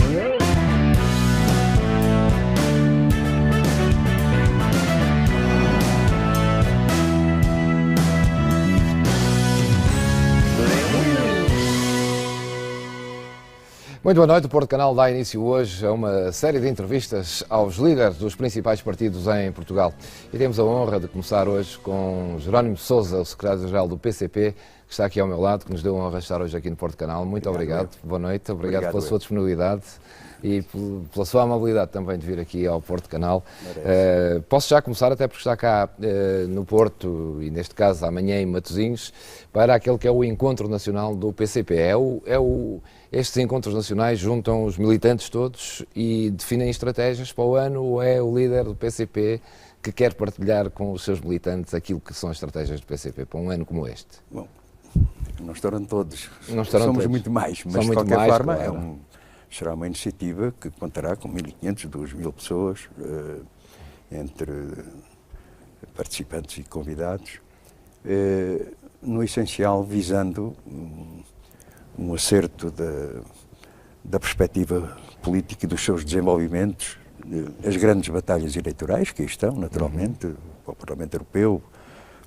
Muito boa noite. O Porto Canal dá início hoje a uma série de entrevistas aos líderes dos principais partidos em Portugal. E temos a honra de começar hoje com Jerónimo de Sousa, o secretário-geral do PCP, que está aqui ao meu lado, que nos deu a honra de estar hoje aqui no Porto Canal. Muito obrigado. Boa noite. Obrigado pela sua disponibilidade e pela sua amabilidade também de vir aqui ao Porto Canal. Posso já começar, até porque está cá no Porto, e neste caso amanhã em Matosinhos, para aquele que é o Encontro Nacional do PCP. Estes encontros nacionais juntam os militantes todos e definem estratégias para o ano, ou é o líder do PCP que quer partilhar com os seus militantes aquilo que são as estratégias do PCP para um ano como este? Bom, não estarão todos, somos todos. Muito mais, mas de qualquer forma claro. Será uma iniciativa que contará com 1.500, 2.000 pessoas, entre participantes e convidados, no essencial visando um acerto da perspectiva política e dos seus desenvolvimentos, as grandes batalhas eleitorais que aí estão, naturalmente, para o Parlamento Europeu,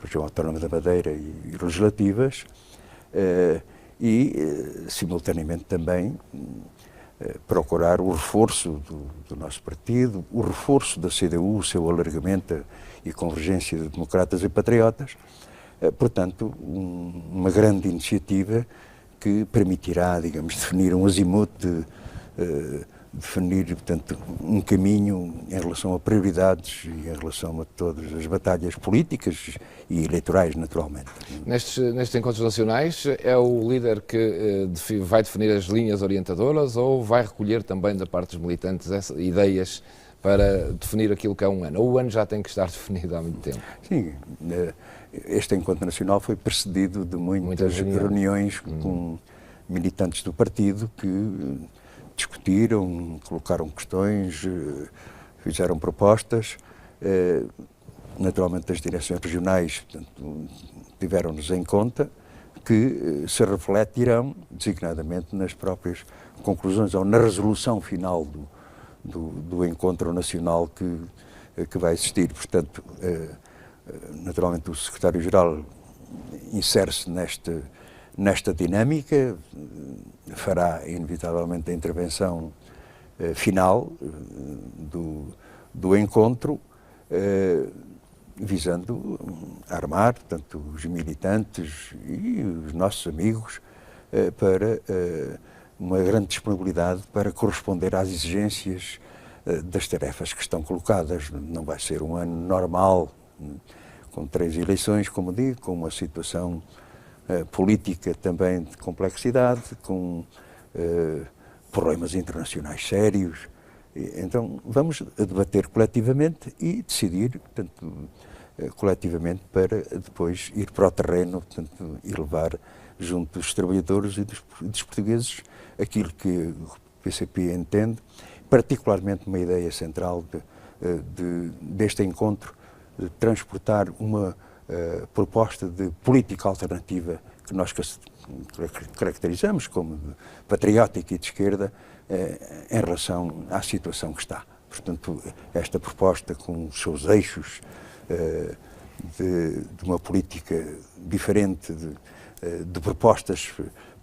Região Autónoma da Madeira e legislativas, simultaneamente também, procurar o reforço do nosso partido, o reforço da CDU, o seu alargamento e convergência de democratas e patriotas. Portanto, uma grande iniciativa que permitirá, digamos, definir um azimuth, definir, portanto, um caminho em relação a prioridades e em relação a todas as batalhas políticas e eleitorais, naturalmente. Nestes encontros nacionais, é o líder que vai definir as linhas orientadoras ou vai recolher também da parte dos militantes essas ideias para definir aquilo que é um ano? Ou o ano já tem que estar definido há muito tempo? Sim, este encontro nacional foi precedido de muitas reuniões com militantes do partido que discutiram, colocaram questões, fizeram propostas. Naturalmente as direções regionais, portanto, tiveram-nos em conta, que se refletirão designadamente nas próprias conclusões ou na resolução final do encontro nacional que vai existir. Portanto, naturalmente o secretário-geral insere-se nesta dinâmica, fará inevitavelmente a intervenção final do encontro, visando armar, portanto, os militantes e os nossos amigos para uma grande disponibilidade para corresponder às exigências das tarefas que estão colocadas. Não vai ser um ano normal, com 3 eleições, como digo, com uma situação política também de complexidade, com problemas internacionais sérios. Então, vamos debater coletivamente e decidir, portanto, coletivamente, para depois ir para o terreno, portanto, e levar junto dos trabalhadores e dos portugueses aquilo que o PCP entende, particularmente uma ideia central deste encontro, de transportar uma proposta de política alternativa que nós caracterizamos como patriótica e de esquerda em relação à situação que está. Portanto, esta proposta com os seus eixos de uma política diferente, de propostas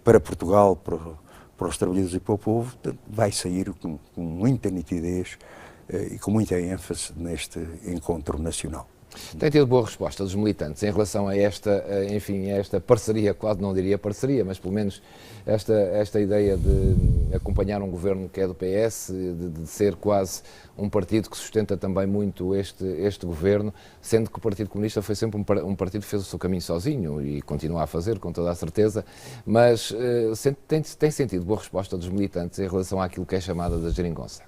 para Portugal, para os trabalhadores e para o povo, vai sair com muita nitidez e com muita ênfase neste encontro nacional. Tem tido boa resposta dos militantes em relação a esta parceria, quase não diria parceria, mas pelo menos esta ideia de acompanhar um governo que é do PS, de ser quase um partido que sustenta também muito este governo, sendo que o Partido Comunista foi sempre um partido que fez o seu caminho sozinho e continua a fazer, com toda a certeza, mas tem sentido boa resposta dos militantes em relação àquilo que é chamada da geringonça?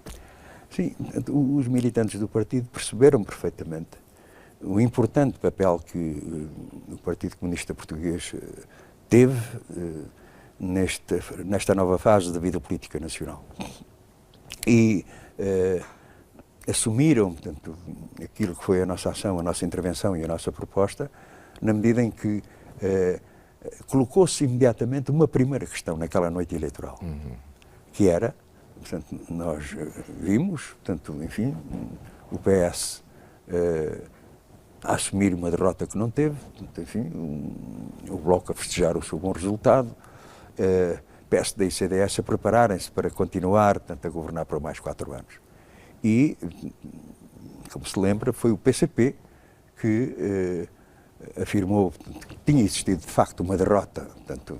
Sim, os militantes do partido perceberam perfeitamente o importante papel que o Partido Comunista Português teve nesta nova fase da vida política nacional. E assumiram, portanto, aquilo que foi a nossa ação, a nossa intervenção e a nossa proposta, na medida em que colocou-se imediatamente uma primeira questão naquela noite eleitoral, que era portanto, nós vimos, portanto, enfim, o PS a assumir uma derrota que não teve, portanto, enfim, o Bloco a festejar o seu bom resultado, PSD e CDS a prepararem-se para continuar, portanto, a governar por mais 4 anos. E, como se lembra, foi o PCP que afirmou que tinha existido, de facto, uma derrota, portanto,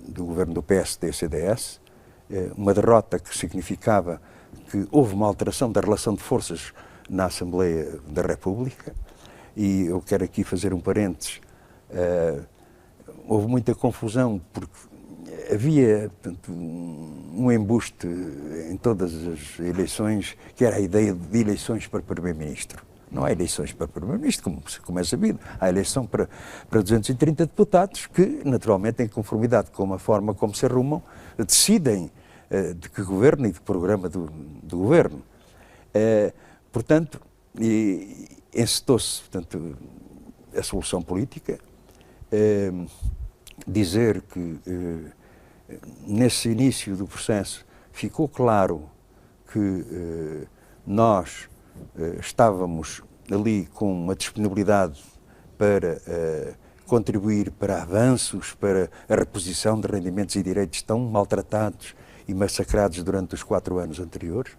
do governo do PSD e CDS, uma derrota que significava que houve uma alteração da relação de forças na Assembleia da República, e eu quero aqui fazer um parênteses, houve muita confusão porque havia, portanto, um embuste em todas as eleições, que era a ideia de eleições para Primeiro-Ministro. Não há eleições para Primeiro-Ministro, como é sabido. Há eleição para 230 deputados que, naturalmente, em conformidade com a forma como se arrumam, decidem de que governo e de programa do governo. Portanto, encetou-se, portanto, a solução política, dizer que nesse início do processo ficou claro que nós estávamos ali com uma disponibilidade para contribuir para avanços, para a reposição de rendimentos e direitos tão maltratados e massacrados durante os 4 anos anteriores,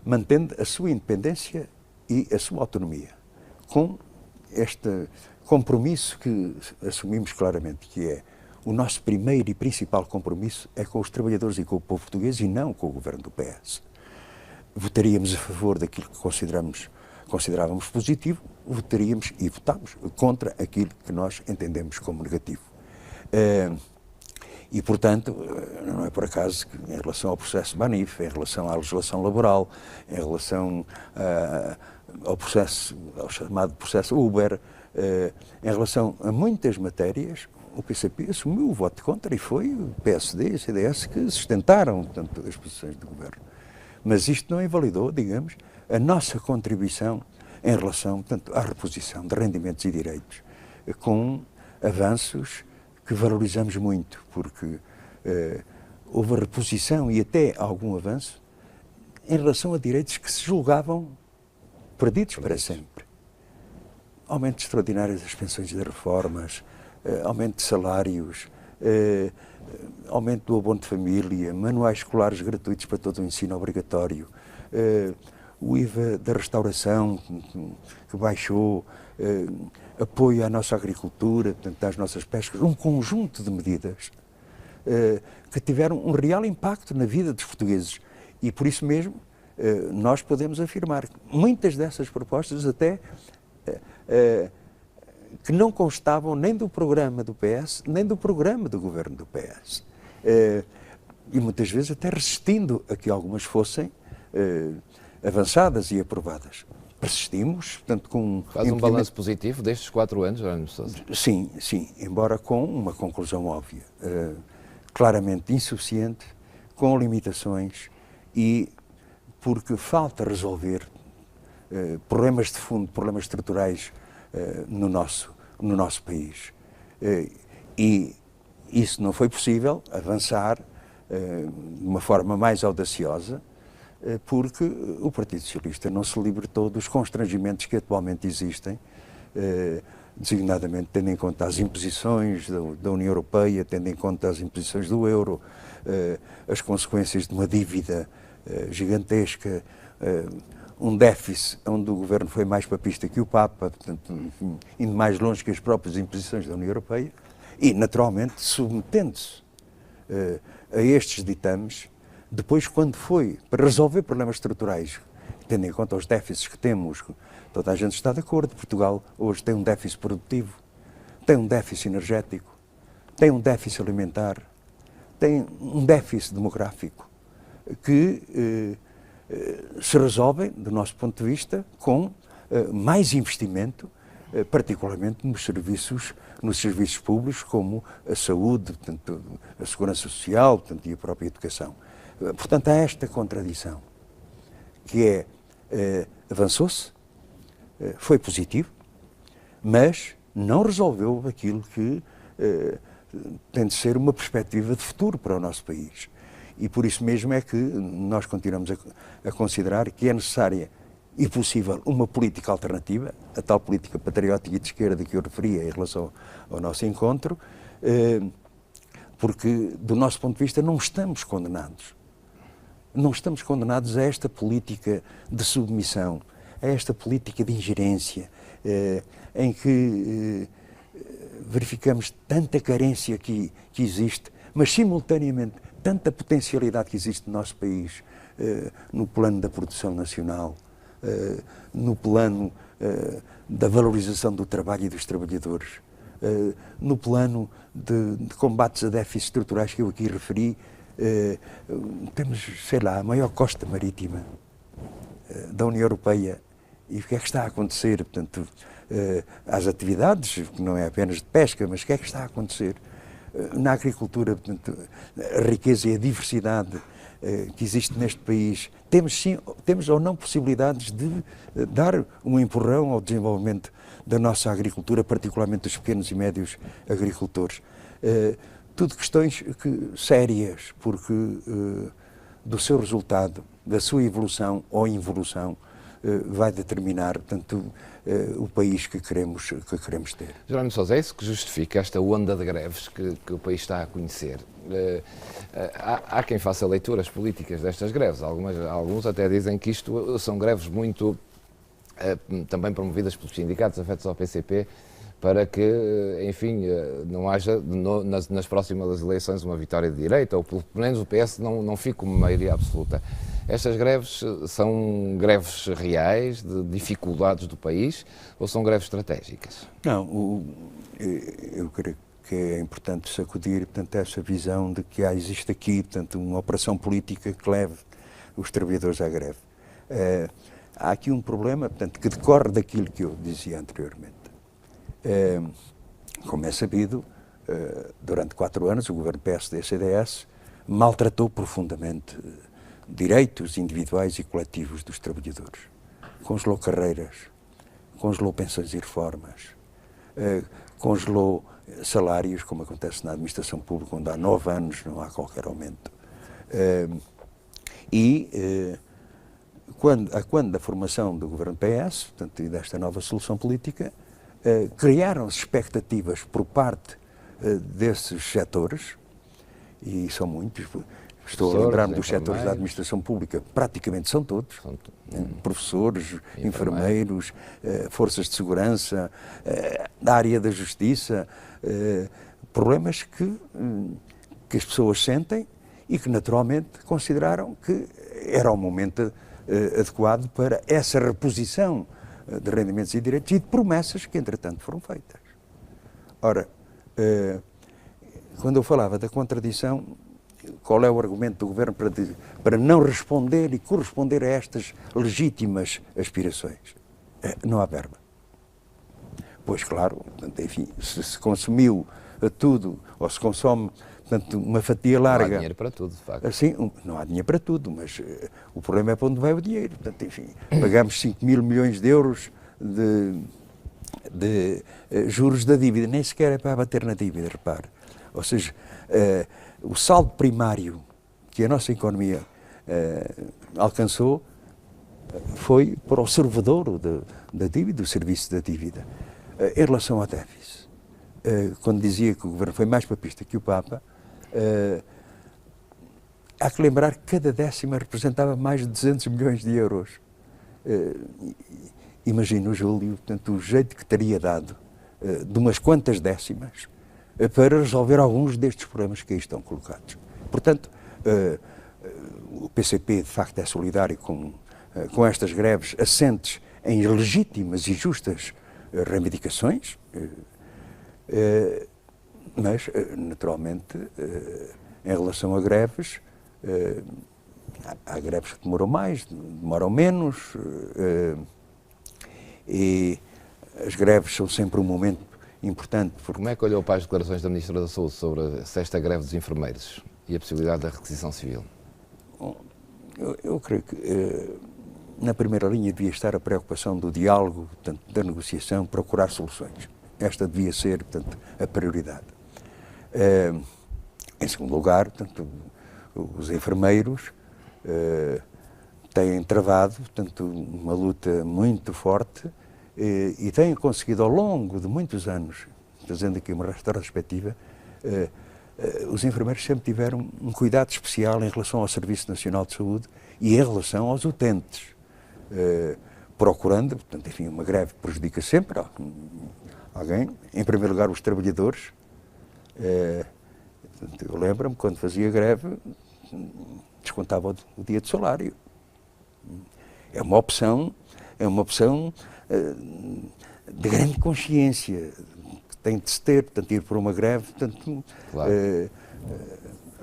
mantendo a sua independência e a sua autonomia, com este compromisso que assumimos claramente, que é o nosso primeiro e principal compromisso é com os trabalhadores e com o povo português e não com o governo do PS. Votaríamos a favor daquilo que considerávamos positivo, votaríamos e votámos contra aquilo que nós entendemos como negativo. E, portanto, não é por acaso que, em relação ao processo Banif, em relação à legislação laboral, em relação ao chamado processo Uber, em relação a muitas matérias, o PCP assumiu o voto contra e foi o PSD e o CDS que sustentaram, portanto, as posições do governo. Mas isto não invalidou, digamos, a nossa contribuição em relação, portanto, à reposição de rendimentos e direitos, com avanços que valorizamos muito, porque houve a reposição e até algum avanço em relação a direitos que se julgavam perdidos para sempre. Aumento extraordinário das pensões e das reformas, aumento de salários, aumento do abono de família, manuais escolares gratuitos para todo o ensino obrigatório, o IVA da restauração que baixou, apoio à nossa agricultura, portanto, às nossas pescas, um conjunto de medidas que tiveram um real impacto na vida dos portugueses. E por isso mesmo nós podemos afirmar que muitas dessas propostas até que não constavam nem do programa do PS, nem do programa do governo do PS. E muitas vezes até resistindo a que algumas fossem avançadas e aprovadas. Persistimos, portanto, com... Faz um balanço positivo destes 4 anos, Jerónimo Sousa? Sim, embora com uma conclusão óbvia, claramente insuficiente, com limitações e porque falta resolver problemas de fundo, problemas estruturais no nosso país. E isso não foi possível avançar de uma forma mais audaciosa, porque o Partido Socialista não se libertou dos constrangimentos que atualmente existem, designadamente tendo em conta as imposições da União Europeia, tendo em conta as imposições do euro, as consequências de uma dívida gigantesca, um déficit onde o governo foi mais papista que o Papa, portanto, enfim, indo mais longe que as próprias imposições da União Europeia, e, naturalmente, submetendo-se a estes ditames. Depois, quando foi para resolver problemas estruturais, tendo em conta os déficits que temos, toda a gente está de acordo, Portugal hoje tem um déficit produtivo, tem um déficit energético, tem um déficit alimentar, tem um déficit demográfico, que se resolvem, do nosso ponto de vista, com mais investimento, particularmente nos serviços públicos, como a saúde, portanto, a segurança social, portanto, e a própria educação. Portanto, há esta contradição, que avançou-se, foi positivo, mas não resolveu aquilo que tem de ser uma perspectiva de futuro para o nosso país. E por isso mesmo é que nós continuamos a considerar que é necessária e possível uma política alternativa, a tal política patriótica e de esquerda que eu referia em relação ao nosso encontro, porque, do nosso ponto de vista, não estamos condenados. Não estamos condenados a esta política de submissão, a esta política de ingerência, em que verificamos tanta carência que existe, mas simultaneamente tanta potencialidade que existe no nosso país, no plano da produção nacional, no plano da valorização do trabalho e dos trabalhadores, no plano de combates a déficits estruturais que eu aqui referi. Temos, sei lá, a maior costa marítima da União Europeia. E o que é que está a acontecer? Portanto, às atividades, que não é apenas de pesca, mas o que é que está a acontecer? Na agricultura, portanto, a riqueza e a diversidade que existe neste país, temos ou não possibilidades de dar um empurrão ao desenvolvimento da nossa agricultura, particularmente dos pequenos e médios agricultores. Tudo questões sérias, porque do seu resultado, da sua evolução ou involução, vai determinar, portanto, o país que queremos ter. Jerónimo Sousa, é isso que justifica esta onda de greves que o país está a conhecer? Há quem faça leituras políticas destas greves. Alguns até dizem que isto são greves muito também promovidas pelos sindicatos afetos ao PCP, para que, enfim, não haja nas próximas eleições uma vitória de direita, ou pelo menos o PS não fique como maioria absoluta. Estas greves são greves reais, de dificuldades do país, ou são greves estratégicas? Não, eu creio que é importante sacudir, portanto, essa visão de que existe aqui, portanto, uma operação política que leve os trabalhadores à greve. Há aqui um problema, portanto, que decorre daquilo que eu dizia anteriormente. Como é sabido, durante 4 anos o governo PSD-CDS maltratou profundamente direitos individuais e coletivos dos trabalhadores. Congelou carreiras, congelou pensões e reformas, congelou salários, como acontece na administração pública, onde há 9 anos não há qualquer aumento. Quando da formação do governo PS, portanto, e desta nova solução política, criaram-se expectativas por parte desses setores, e são muitos. Estou a lembrar-me dos setores da administração pública, praticamente são todos, professores, enfermeiros, forças de segurança, da área da justiça, problemas que as pessoas sentem e que naturalmente consideraram que era o momento adequado para essa reposição de rendimentos e direitos e de promessas que entretanto foram feitas. Ora, quando eu falava da contradição, qual é o argumento do governo para não responder e corresponder a estas legítimas aspirações? Não há verba. Pois claro, enfim, se consumiu tudo, ou se consome, portanto, uma fatia larga... Não há dinheiro para tudo, de facto. Assim, não há dinheiro para tudo, mas o problema é para onde vai o dinheiro. Portanto, enfim, pagamos 5 mil milhões de euros de juros da dívida, nem sequer é para abater na dívida, repare. Ou seja, o saldo primário que a nossa economia alcançou foi para o servidor da dívida, do serviço da dívida. Em relação ao déficit, quando dizia que o governo foi mais papista que o Papa, há que lembrar que cada décima representava mais de 200 milhões de euros. Imagina o Júlio, portanto, o jeito que teria dado de umas quantas décimas para resolver alguns destes problemas que aí estão colocados. Portanto, o PCP de facto é solidário com estas greves assentes em legítimas e justas reivindicações, mas, naturalmente, em relação a greves, há greves que demoram mais, demoram menos, e as greves são sempre um momento importante. Porque... Como é que olhou para as declarações da Ministra da Saúde sobre esta greve dos enfermeiros e a possibilidade da requisição civil? Bom, eu creio que na primeira linha devia estar a preocupação do diálogo, portanto, da negociação, procurar soluções. Esta devia ser, portanto, a prioridade. Em segundo lugar, portanto, os enfermeiros têm travado, portanto, uma luta muito forte e têm conseguido ao longo de muitos anos, fazendo aqui uma retrospectiva, os enfermeiros sempre tiveram um cuidado especial em relação ao Serviço Nacional de Saúde e em relação aos utentes, procurando, portanto, enfim, uma greve prejudica sempre alguém, em primeiro lugar os trabalhadores. Eu lembro-me, quando fazia greve, descontava o dia de salário. É uma opção de grande consciência que tem de se ter, portanto, ir por uma greve. Portanto, claro.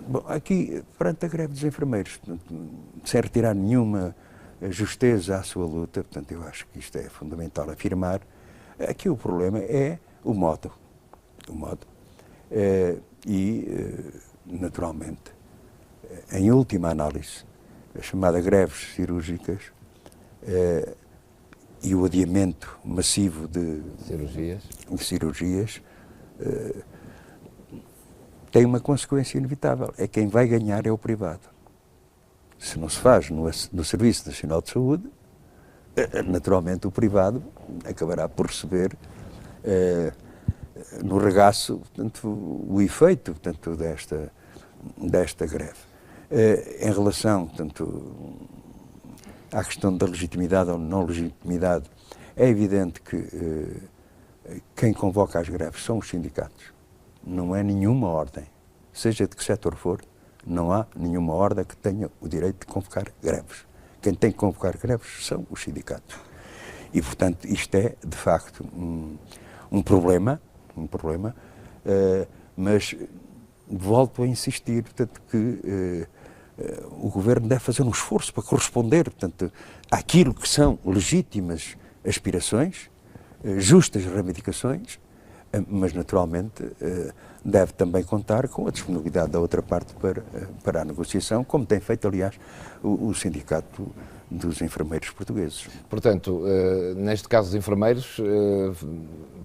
Bom, aqui, perante a greve dos enfermeiros, portanto, sem retirar nenhuma justeza à sua luta, portanto, eu acho que isto é fundamental afirmar. Aqui o problema é o modo. Naturalmente, em última análise, a chamada greves cirúrgicas e o adiamento massivo de cirurgias tem uma consequência inevitável. É quem vai ganhar é o privado. Se não se faz no Serviço Nacional de Saúde, naturalmente o privado acabará por receber no regaço, portanto, o efeito, portanto, desta greve. Em relação, portanto, à questão da legitimidade ou não legitimidade, é evidente que quem convoca as greves são os sindicatos. Não é nenhuma ordem, seja de que setor for, não há nenhuma ordem que tenha o direito de convocar greves. Quem tem que convocar greves são os sindicatos. E, portanto, isto é, de facto, um problema, mas volto a insistir, portanto, que o Governo deve fazer um esforço para corresponder, portanto, àquilo que são legítimas aspirações, justas reivindicações, mas, naturalmente, deve também contar com a disponibilidade da outra parte para a negociação, como tem feito, aliás, o Sindicato dos Enfermeiros Portugueses. Portanto, neste caso dos enfermeiros,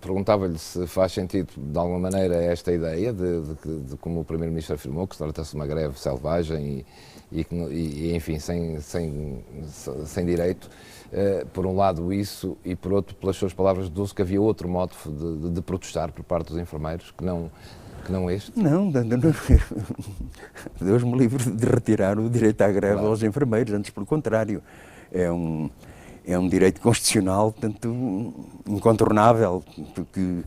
perguntava-lhe se faz sentido, de alguma maneira, esta ideia de como o Primeiro-Ministro afirmou, que se trata-se de uma greve selvagem e enfim, sem direito. Por um lado isso, e por outro, pelas suas palavras, deduzo que havia outro modo de protestar por parte dos enfermeiros, que não este? Não, Deus me livre de retirar o direito à greve aos enfermeiros, antes pelo contrário. É um direito constitucional, portanto, incontornável, que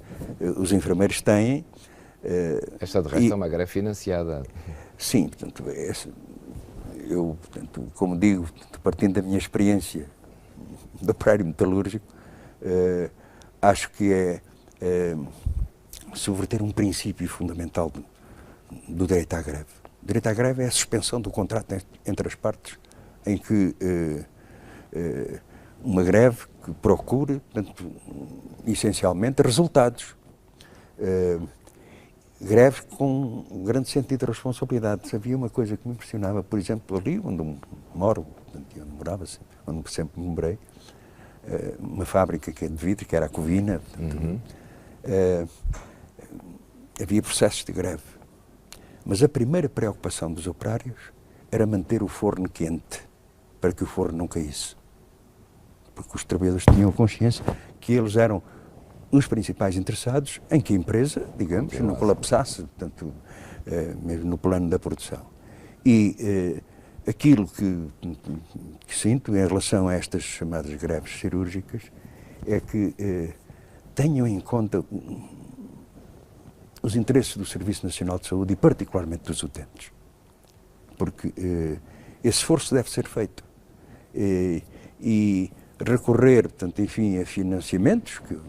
os enfermeiros têm. Esta, de resto, é uma greve financiada. Sim, portanto, eu, portanto, como digo, partindo da minha experiência do operário metalúrgico, acho que é subverter um princípio fundamental do direito à greve. O direito à greve é a suspensão do contrato entre as partes, em que uma greve que procure, portanto, essencialmente, resultados. Greve com um grande sentido de responsabilidade. Havia uma coisa que me impressionava, por exemplo, ali onde eu moro, onde morava, onde sempre me lembrei, uma fábrica que é de vidro, que era a Covina, portanto, havia processos de greve. Mas a primeira preocupação dos operários era manter o forno quente, para que o forno não caísse. Porque os trabalhadores tinham consciência que eles eram os principais interessados em que a empresa, digamos, não colapsasse, portanto, mesmo no plano da produção. E aquilo que sinto em relação a estas chamadas greves cirúrgicas é que tenham em conta os interesses do Serviço Nacional de Saúde e particularmente dos utentes. Porque esse esforço deve ser feito. E recorrer, portanto, enfim, a financiamentos, que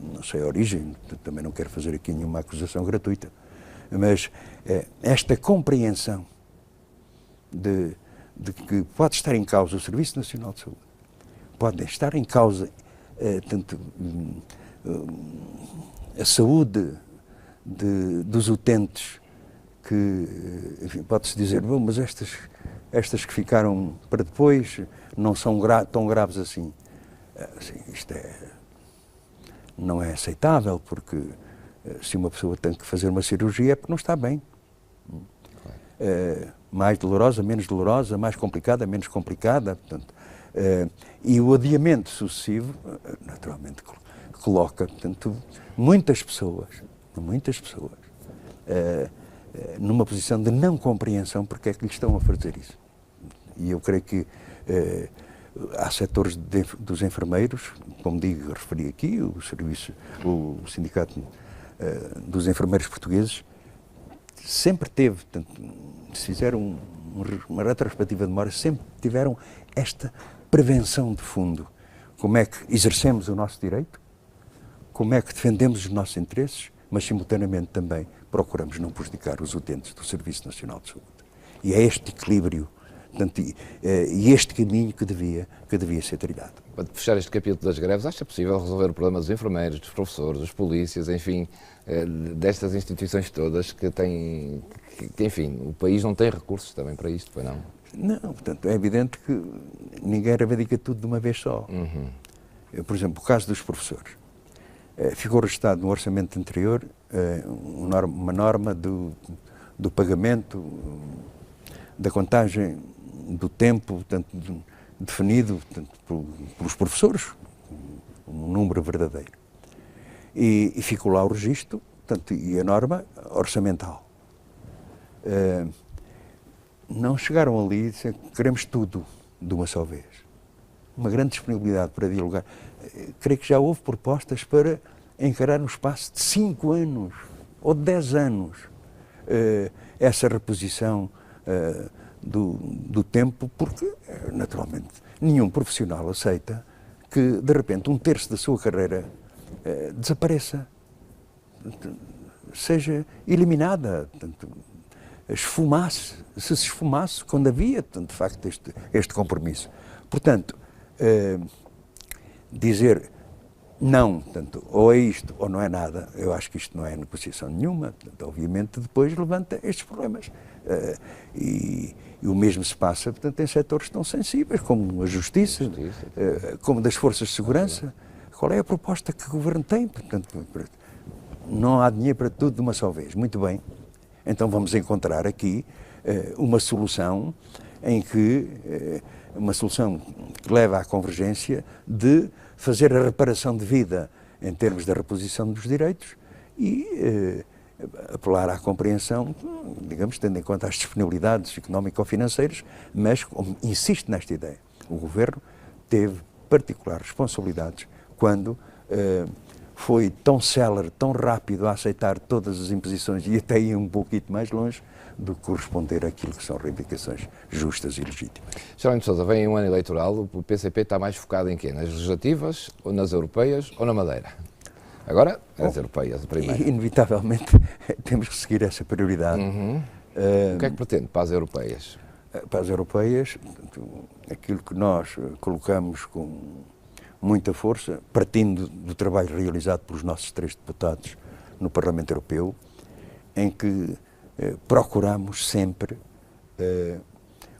não sei a origem, também não quero fazer aqui nenhuma acusação gratuita, mas esta compreensão de que pode estar em causa o Serviço Nacional de Saúde, pode estar em causa tanto a saúde dos utentes, que, enfim, pode-se dizer, bom, mas estas que ficaram para depois não são tão graves assim. Assim, isto não é aceitável, porque se uma pessoa tem que fazer uma cirurgia é porque não está bem. mais dolorosa, menos dolorosa, mais complicada, menos complicada, portanto, e o adiamento sucessivo, naturalmente, coloca, portanto, muitas pessoas, numa posição de não compreensão porque é que lhes estão a fazer isso. E eu creio que há setores dos enfermeiros, como digo, referi aqui, o sindicato dos enfermeiros portugueses, sempre teve, portanto, se fizeram uma retrospectiva de memória, sempre tiveram esta prevenção de fundo. Como é que exercemos o nosso direito, como é que defendemos os nossos interesses, mas simultaneamente também procuramos não prejudicar os utentes do Serviço Nacional de Saúde. E é este equilíbrio, portanto, e este caminho que devia ser trilhado. Para fechar este capítulo das greves, acha possível resolver o problema dos enfermeiros, dos professores, dos polícias, enfim, destas instituições todas que têm, enfim, o país não tem recursos também para isto, pois não? Não, portanto, é evidente que ninguém reivindica tudo de uma vez só. Por exemplo, o caso dos professores. Ficou registado no orçamento anterior uma norma do pagamento, da contagem do tempo, portanto, definido, portanto, pelos professores, um número verdadeiro. E ficou lá o registro, portanto, e a norma orçamental. Não chegaram ali e disseram que queremos tudo de uma só vez. Uma grande disponibilidade para dialogar. Creio que já houve propostas para encarar no espaço de 5 anos ou de 10 anos essa reposição do tempo, porque, naturalmente, nenhum profissional aceita que, de repente, 1/3 da sua carreira desapareça, seja eliminada, portanto, se esfumasse quando havia, portanto, de facto, este compromisso. Portanto, dizer não, portanto, ou é isto ou não é nada, eu acho que isto não é negociação nenhuma, portanto, obviamente depois levanta estes problemas. E o mesmo se passa, portanto, em setores tão sensíveis como a justiça, como das forças de segurança. Qual é a proposta que o Governo tem? Portanto, não há dinheiro para tudo de uma só vez. Muito bem. Então vamos encontrar aqui uma solução uma solução que leva à convergência de fazer a reparação de vida em termos da reposição dos direitos e apelar à compreensão, digamos, tendo em conta as disponibilidades económico-financeiras, mas, como insisto nesta ideia, o Governo teve particulares responsabilidades quando foi tão célere, tão rápido a aceitar todas as imposições e até ir um pouquinho mais longe do que corresponder àquilo que são reivindicações justas e legítimas. Jerónimo de Sousa, vem um ano eleitoral, o PCP está mais focado em quê? Nas legislativas, ou nas europeias, ou na Madeira? Agora, as europeias, a primeira. Inevitavelmente, temos que seguir essa prioridade. O que é que pretende para as europeias? Para as europeias, aquilo que nós colocamos com muita força, partindo do trabalho realizado pelos nossos 3 deputados no Parlamento Europeu, em que procuramos sempre,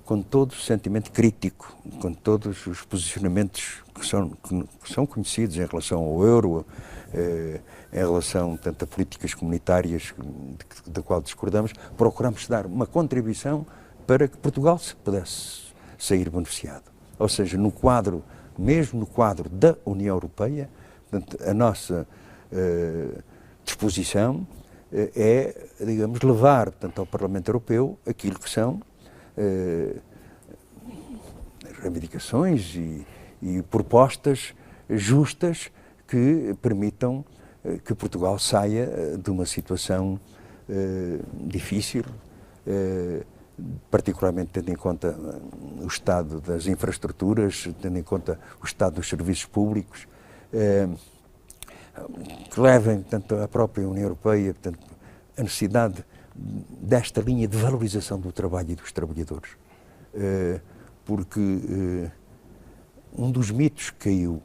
com todo o sentimento crítico, com todos os posicionamentos que são conhecidos em relação ao euro, em relação tanto a políticas comunitárias da qual discordamos, procuramos dar uma contribuição para que Portugal se pudesse sair beneficiado. Ou seja, mesmo no quadro da União Europeia, portanto, a nossa disposição é, digamos, levar, portanto, ao Parlamento Europeu aquilo que são reivindicações e propostas justas que permitam que Portugal saia de uma situação difícil, particularmente tendo em conta o estado das infraestruturas, tendo em conta o estado dos serviços públicos, que levem, portanto, à própria União Europeia, portanto, a necessidade desta linha de valorização do trabalho e dos trabalhadores. Porque um dos mitos que caiu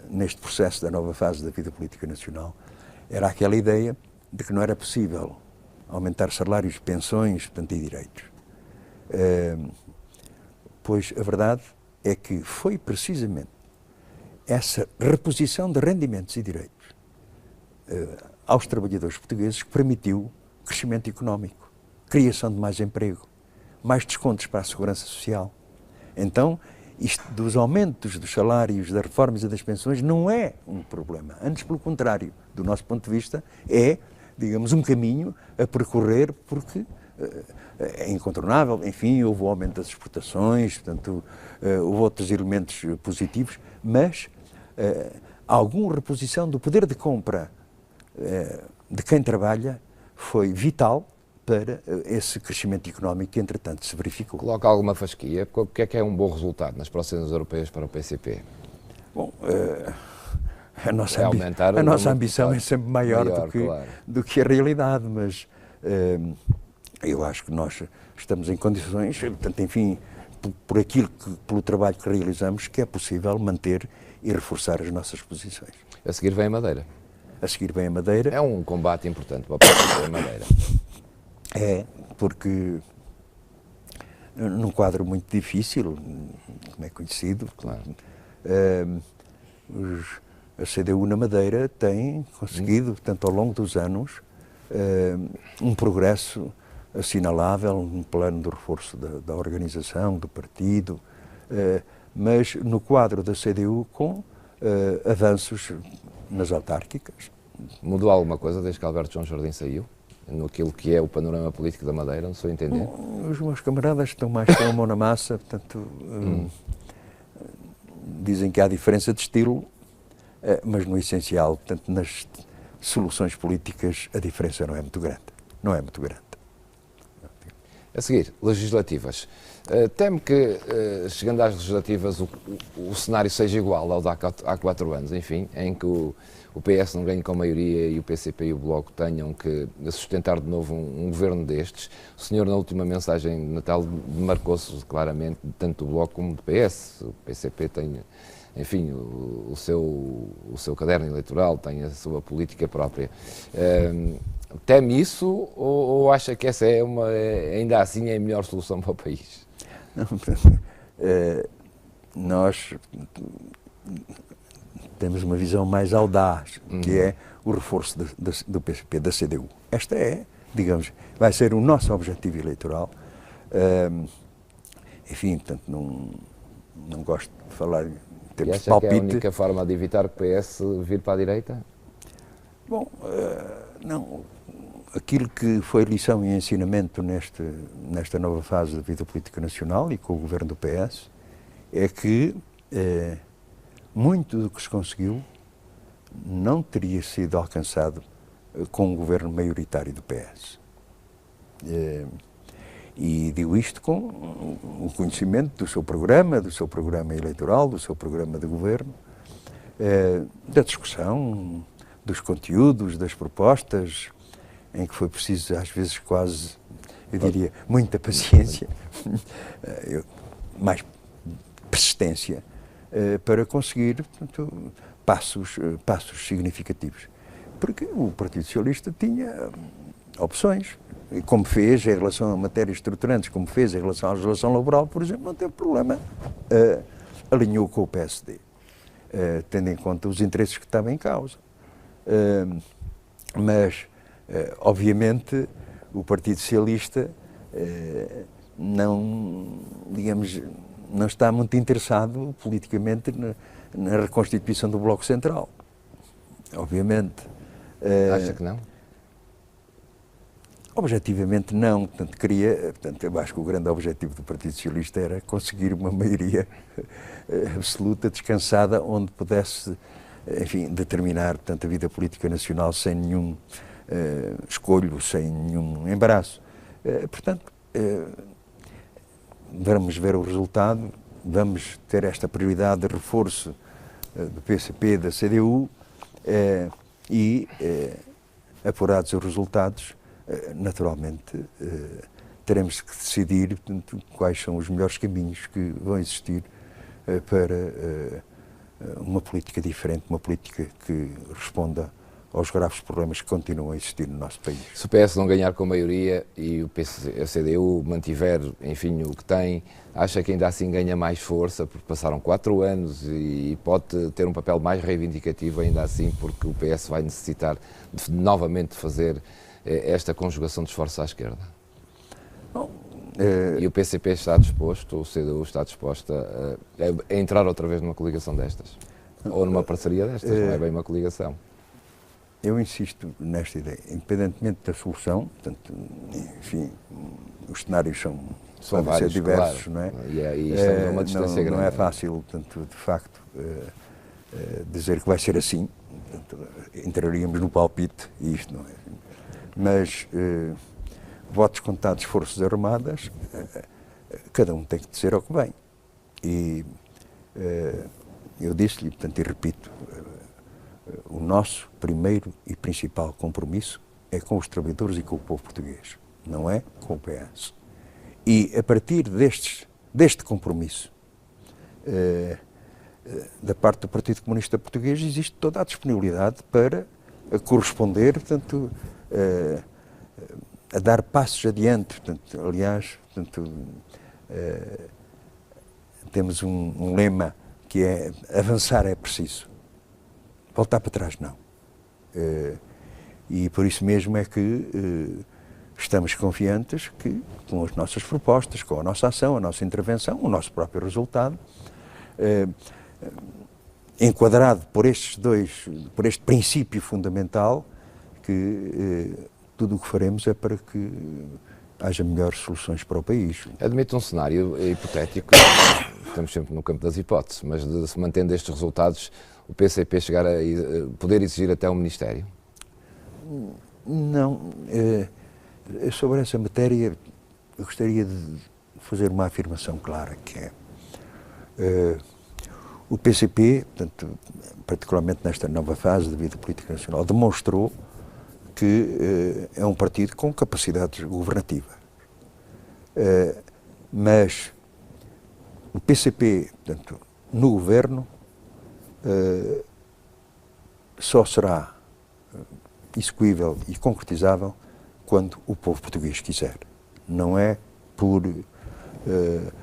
neste processo da nova fase da vida política nacional era aquela ideia de que não era possível aumentar salários, pensões, portanto, e direitos. Pois a verdade é que foi precisamente essa reposição de rendimentos e direitos aos trabalhadores portugueses que permitiu crescimento económico, criação de mais emprego, mais descontos para a segurança social. Então, isto dos aumentos dos salários, das reformas e das pensões não é um problema. Antes, pelo contrário, do nosso ponto de vista, é, digamos, um caminho a percorrer, porque é incontornável. Enfim, houve o aumento das exportações, portanto, houve outros elementos positivos, mas alguma reposição do poder de compra de quem trabalha foi vital para esse crescimento económico que, entretanto, se verificou. Coloca alguma fasquia? O que é um bom resultado nas próximas europeias para o PCP? Bom, a nossa ambição é sempre maior do que a realidade, mas eu acho que nós estamos em condições, portanto, enfim, pelo trabalho que realizamos, que é possível manter e reforçar as nossas posições. A seguir vem a Madeira. A seguir vem a Madeira. É um combate importante para o PCP, a Madeira. É, porque num quadro muito difícil, como é conhecido, claro. A CDU na Madeira tem conseguido, portanto, ao longo dos anos, um progresso assinalável no plano do reforço da organização, do partido, mas no quadro da CDU com avanços nas autárquicas. Mudou alguma coisa desde que Alberto João Jardim saiu? Naquilo que é o panorama político da Madeira, não estou a entender? Os meus camaradas estão mais com a mão na massa, portanto, dizem que há diferença de estilo, mas no essencial, portanto, nas soluções políticas, a diferença não é muito grande. Não é muito grande. A seguir, legislativas. Temo que, chegando às legislativas, o cenário seja igual ao de há 4 anos, enfim, em que o PS não ganhe com maioria e o PCP e o Bloco tenham que sustentar de novo um governo destes. O senhor, na última mensagem de Natal, demarcou-se claramente, tanto do Bloco como do PS. O PCP tem, enfim, o seu caderno eleitoral, tem a sua política própria. Teme isso ou acha que essa ainda assim é a melhor solução para o país? Não, nós temos uma visão mais audaz, que é o reforço do PCP, da CDU. Esta é, digamos, vai ser o nosso objetivo eleitoral. Enfim, portanto, não gosto de falar em termos de palpite. E acha que é a única forma de evitar que o PS vir para a direita? Bom, não. Aquilo que foi lição e ensinamento nesta nova fase da vida política nacional e com o governo do PS é que muito do que se conseguiu não teria sido alcançado com um governo maioritário do PS. E digo isto com o conhecimento do seu programa eleitoral, do seu programa de governo, da discussão, dos conteúdos, das propostas, em que foi preciso, às vezes, quase, eu diria, muita paciência, mais persistência, para conseguir, portanto, passos significativos. Porque o Partido Socialista tinha opções, e como fez em relação a matérias estruturantes, como fez em relação à legislação laboral, por exemplo, não teve problema, alinhou com o PSD, tendo em conta os interesses que estavam em causa. Mas obviamente, o Partido Socialista não está muito interessado politicamente na reconstituição do Bloco Central. Obviamente. Acha que não? Objetivamente não. Portanto, eu acho que o grande objetivo do Partido Socialista era conseguir uma maioria absoluta, descansada, onde pudesse, enfim, determinar, portanto, a vida política nacional sem nenhum escolho, sem nenhum embaraço. Portanto, vamos ver o resultado, vamos ter esta prioridade de reforço do PCP, da CDU e, apurados os resultados, naturalmente, teremos que decidir, portanto, quais são os melhores caminhos que vão existir para uma política diferente, uma política que responda aos graves problemas que continuam a existir no nosso país. Se o PS não ganhar com maioria e a CDU mantiver, enfim, o que tem, acha que ainda assim ganha mais força, porque passaram 4 anos e pode ter um papel mais reivindicativo ainda assim, porque o PS vai necessitar novamente fazer esta conjugação de esforços à esquerda? Bom, E o PCP está disposto, o CDU está disposto a entrar outra vez numa coligação destas? Ou numa parceria destas, não é bem uma coligação? eu insisto nesta ideia, independentemente da solução, portanto, enfim, os cenários são podem vários, ser diversos, claro, não é? E estamos a uma distância grande. Não é fácil, portanto, de facto, dizer que vai ser assim. Portanto, entraríamos no palpite e isto não é. Mas votos contados, Forças Armadas, cada um tem que dizer ao que vem. E eu disse-lhe, portanto, e repito, o nosso primeiro e principal compromisso é com os trabalhadores e com o povo português, não é com o PS. E a partir deste compromisso, da parte do Partido Comunista Português, existe toda a disponibilidade para corresponder, portanto, a dar passos adiante. Portanto, aliás, portanto, temos um lema que é avançar é preciso, voltar para trás não. E por isso mesmo é que estamos confiantes que com as nossas propostas, com a nossa ação, a nossa intervenção, o nosso próprio resultado, enquadrado por por este princípio fundamental, que tudo o que faremos é para que haja melhores soluções para o país. Admite um cenário hipotético, estamos sempre no campo das hipóteses, mas de se mantendo estes resultados, o PCP chegar a poder exigir até o Ministério? Não. Sobre essa matéria, eu gostaria de fazer uma afirmação clara, que é o PCP, portanto, particularmente nesta nova fase da vida política nacional, demonstrou que é um partido com capacidades governativas. Mas o PCP, portanto, no governo, só será execuível e concretizável quando o povo português quiser. Não é por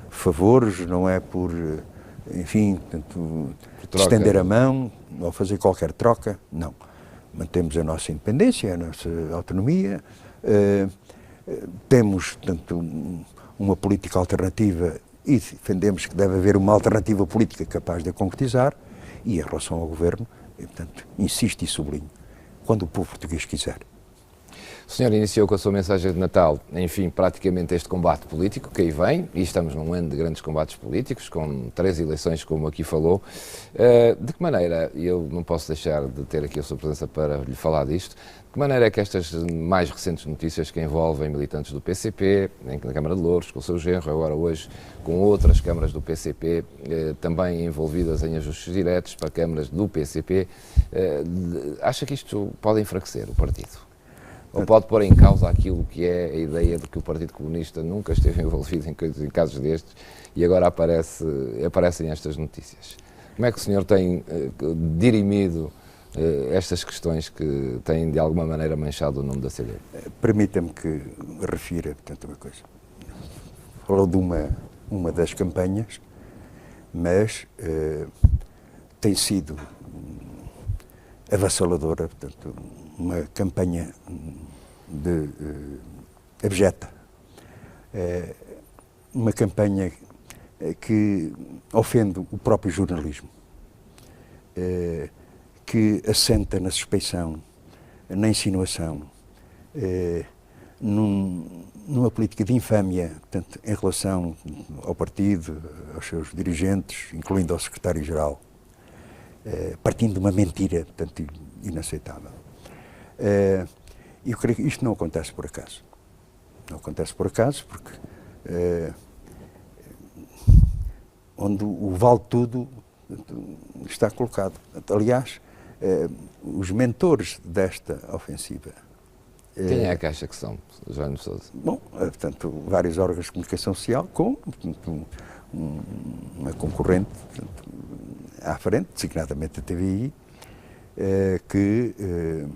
favores, não é por, enfim, portanto, estender a mão ou fazer qualquer troca, não. Mantemos a nossa independência, a nossa autonomia, temos, portanto, uma política alternativa e defendemos que deve haver uma alternativa política capaz de a concretizar, e em relação ao governo, portanto, insisto e sublinho, quando o povo português quiser. O senhor iniciou com a sua mensagem de Natal, enfim, praticamente este combate político que aí vem, e estamos num ano de grandes combates políticos, com 3 eleições, como aqui falou. De que maneira, e eu não posso deixar de ter aqui a sua presença para lhe falar disto, de que maneira é que estas mais recentes notícias que envolvem militantes do PCP, na Câmara de Louros, com o seu genro, agora hoje com outras câmaras do PCP, também envolvidas em ajustes diretos para câmaras do PCP, acha que isto pode enfraquecer o partido? Ou pode pôr em causa aquilo que é a ideia de que o Partido Comunista nunca esteve envolvido em casos destes e agora aparecem estas notícias? Como é que o senhor tem dirimido estas questões que têm de alguma maneira manchado o nome da CDU? Permita-me que refira, portanto, uma coisa. Falou de uma das campanhas, mas tem sido avassaladora, portanto, uma campanha abjeta, uma campanha que ofende o próprio jornalismo, que assenta na suspeição, na insinuação, numa política de infâmia, portanto, em relação ao partido, aos seus dirigentes, incluindo ao secretário-geral, partindo de uma mentira, portanto, inaceitável. Eu creio que isto não acontece por acaso. Não acontece por acaso porque onde o vale tudo está colocado. Aliás, os mentores desta ofensiva. Quem é que acha que são, Jerónimo Sousa? Bom, portanto, vários órgãos de comunicação social com portanto, uma concorrente portanto, à frente, designadamente a TVI, que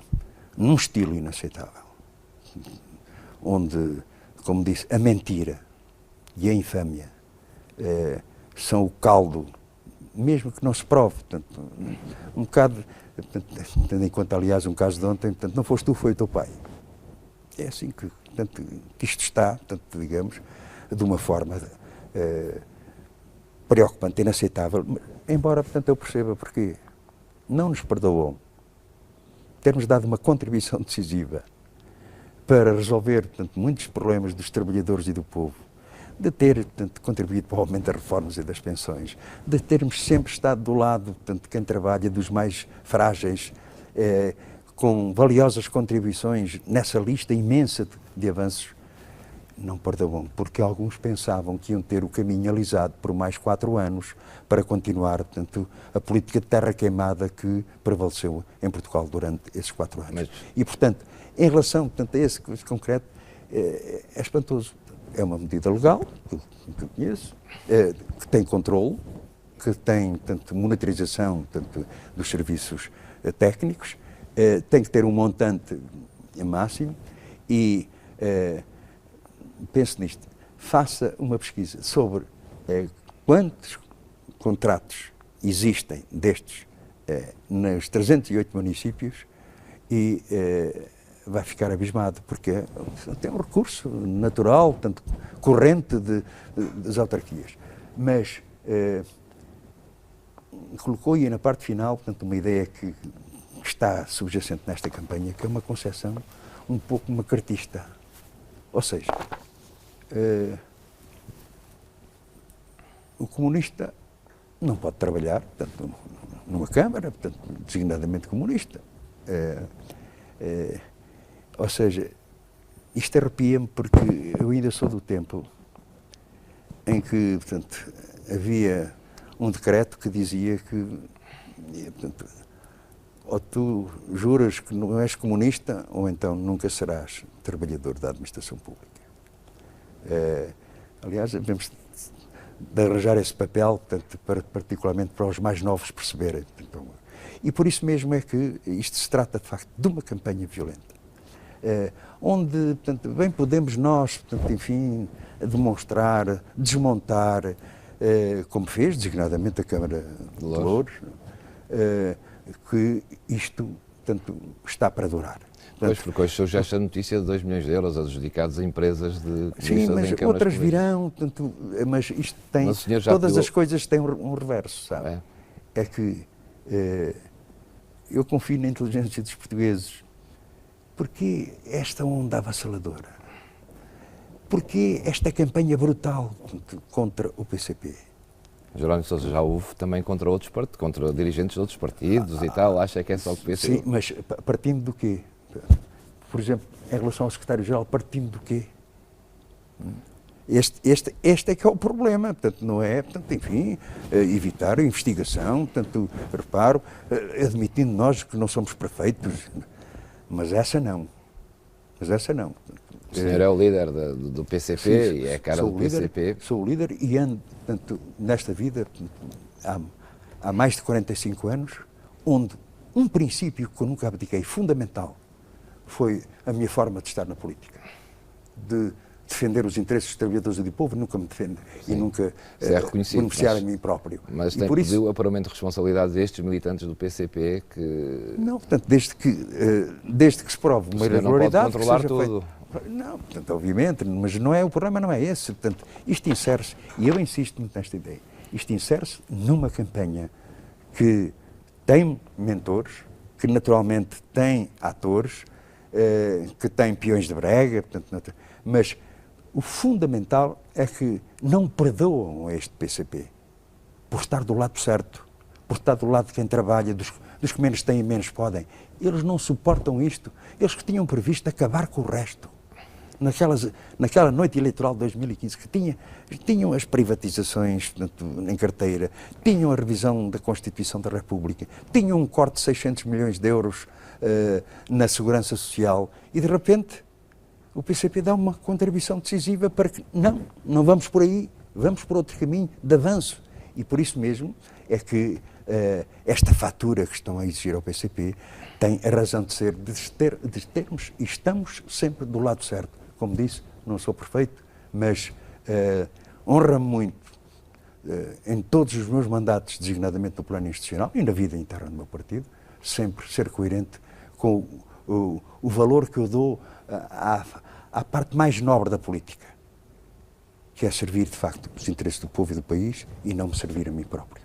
num estilo inaceitável, onde, como disse, a mentira e a infâmia são o caldo, mesmo que não se prove, portanto, um bocado, portanto, tendo em conta, aliás, um caso de ontem, portanto, não foste tu, foi o teu pai. É assim que portanto, que isto está, portanto, digamos, de uma forma preocupante, inaceitável, embora, portanto, eu perceba porque não nos perdoam termos dado uma contribuição decisiva para resolver, portanto, muitos problemas dos trabalhadores e do povo, de ter, portanto, contribuído para o aumento das reformas e das pensões, de termos sempre estado do lado, portanto, de quem trabalha, dos mais frágeis, com valiosas contribuições nessa lista imensa de avanços, não perdoam, porque alguns pensavam que iam ter o caminho alisado por mais 4 anos para continuar, portanto, a política de terra queimada que prevaleceu em Portugal durante esses 4 anos. E, portanto, em relação, portanto, a esse concreto, é espantoso. É uma medida legal, que eu conheço, que tem controle, que tem, portanto, monitorização, portanto, dos serviços técnicos, tem que ter um montante máximo e pense nisto, faça uma pesquisa sobre quantos contratos existem destes nos 308 municípios e vai ficar abismado, porque tem um recurso natural, tanto corrente das autarquias. Mas colocou aí na parte final, portanto, uma ideia que está subjacente nesta campanha, que é uma concepção um pouco macartista. Ou seja, o comunista não pode trabalhar, portanto, numa Câmara, portanto, designadamente comunista. Ou seja, isto arrepia-me porque eu ainda sou do tempo em que, portanto, havia um decreto que dizia que, portanto, ou tu juras que não és comunista ou então nunca serás trabalhador da administração pública. Aliás, devemos de arranjar esse papel, portanto, particularmente para os mais novos perceberem. Portanto, e por isso mesmo é que isto se trata, de facto, de uma campanha violenta. Onde, portanto, bem podemos nós, portanto, enfim, demonstrar, desmontar, como fez, designadamente a Câmara de Louros, que isto, portanto, está para durar. Pois, porque hoje surge esta notícia de 2 milhões de euros adjudicados a empresas de... Sim, mas outras virão, portanto, mas isto tem... Todas as coisas têm um reverso, sabe? É que eu confio na inteligência dos portugueses. Porquê esta onda avassaladora? Porquê esta campanha brutal contra o PCP? Jerónimo de Sousa, já houve também contra outros partidos, contra dirigentes de outros partidos e tal, acha que é só o PCP? Sim, mas partindo do quê? Por exemplo, em relação ao secretário-geral, partindo do quê? Este é que é o problema, portanto, não é, portanto, enfim, evitar a investigação, portanto, reparo, admitindo nós que não somos perfeitos, mas essa não. O senhor é o líder do PCP, sim, e é a cara do PCP. Sou o líder e ando, portanto, nesta vida, há mais de 45 anos, onde um princípio que eu nunca abdiquei, fundamental, foi a minha forma de estar na política. De defender os interesses dos trabalhadores e do povo, nunca me defendo e nunca beneficiar a mim próprio. Mas tem pedido o apuramento de responsabilidades a estes militantes do PCP que... Não, portanto, desde que se prove uma irregularidade... não pode controlar tudo. Não, portanto, obviamente, mas não é, o problema não é esse. Portanto, isto insere-se, e eu insisto muito nesta ideia, isto insere-se numa campanha que tem mentores, que naturalmente tem atores, que tem peões de brega, portanto, mas o fundamental é que não perdoam este PCP por estar do lado certo, por estar do lado de quem trabalha, dos que menos têm e menos podem. Eles não suportam isto. Eles que tinham previsto acabar com o resto. Naquela noite eleitoral de 2015, que tinham as privatizações, portanto, em carteira, tinham a revisão da Constituição da República, tinham um corte de 600 milhões de euros na Segurança Social e, de repente, o PCP dá uma contribuição decisiva para que, não vamos por aí, vamos por outro caminho de avanço. E por isso mesmo é que esta fatura que estão a exigir ao PCP tem a razão de ser, de termos, e estamos sempre do lado certo. Como disse, não sou perfeito, mas honra-me muito em todos os meus mandatos, designadamente no plano institucional e na vida interna do meu partido, sempre ser coerente com o valor que eu dou à parte mais nobre da política, que é servir, de facto, os interesses do povo e do país e não me servir a mim próprio.